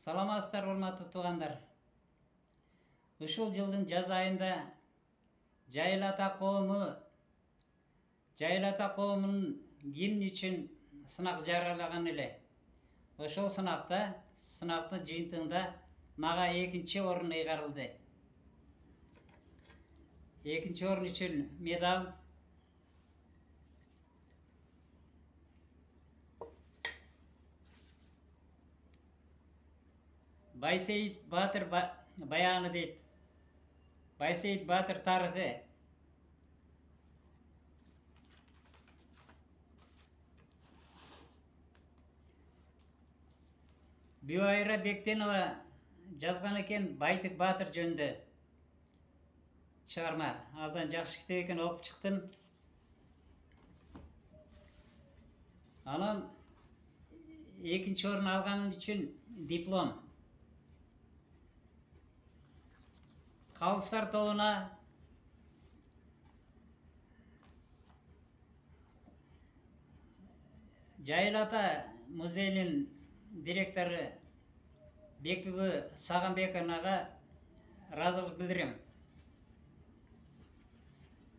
Саламатсыздар, урматтуу туугандар. Ушул жылдын жаз айында Жайыл ата коомунун гимни үчүн сынак жарыялаган эле. Ошол сынактын жыйынтыгында мага 2-орун ыйгарылды. 2-орун үчүн медаль, Байсейит Батыр баяны дейт. Байсейит Батыр тарыхы. Бюайра Бектенова жазган экен Байтык Батыр жөнүндө чыгарма. Абдан жакшы китеп экен, окуп чыктым. Анан 2-орун алганым үчүн диплом. Калыстар тобуна Жайыл ата музейинин директору Бекбүбү Сагынбековнага ыраазылык билдирем.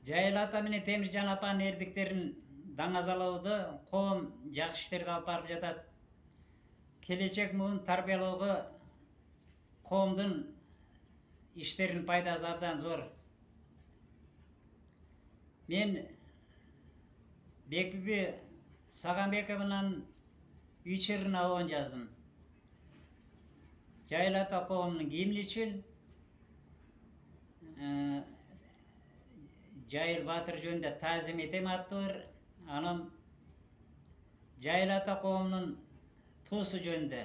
Жайыл ата менен Темиржан апанын эрдиктерин даңазалоодо коом жакшы иштерди алып барып жатат. Келечек муун тарбиялоого коомдун иштеринин пайдасы абдан зор. Мен Бекбүбү Сагынбековнун 3 абон жаздым. Жайыл ата коомунун гимни үчүн, Жайыл Батыр жөнүндө таазим этем аттуу, анан Жайыл ата коомунун туусу жөнүндө.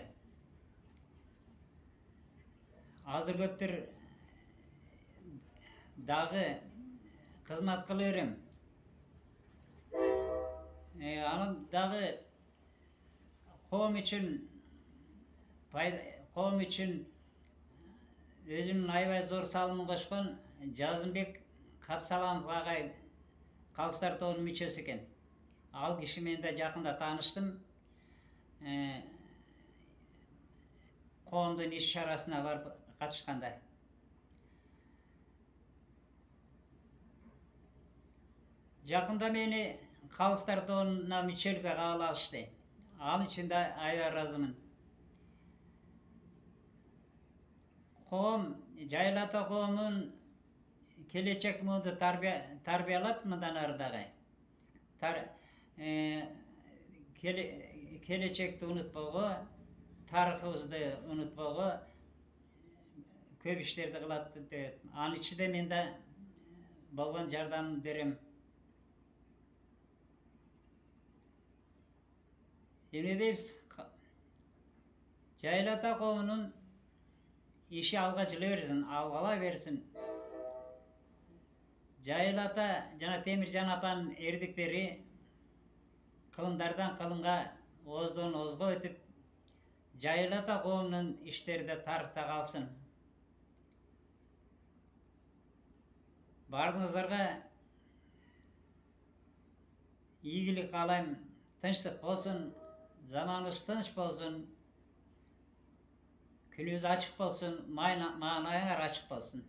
Азыр көптөр дагы кызмат кыла берем. Анан дагы коом үчүн өзүнүн аябай зор салымын кошкон Жазымбек Капсаламов агай Калыстар тобунун мүчөсү экен. Ал киши менен да жакында тааныштым. Коомдун иш чарасына барып катышканда. Жакында мени Калыстар тобуна мүчөлүккө кабыл алышты. Ал үчүн да аябай ыраазымын. Коом Жайыл ата коомун келечек муунду тарбиялап, мындан ары дагы келечекти унутпоого, тарыхыбызды унутпоого көп иштерди кылат деп, анын ичинде мен да болгон жардамымды берем. Эмне дейбиз? Жайыл ата коомунун иши алга жыла берсин, алгала берсин. Жайыл ата жана Темиржан апанын эрдиктери кылымдардан кылымга, ооздон оозго өтүп, Жайыл ата коомунун иштери да тарыхта калсын. Баарыңыздарга ийгилик каалайм. Тынчтык болсун, заманыбыз тынч болсун, күнүбүз ачык болсун, маанайыңар ачык болсун.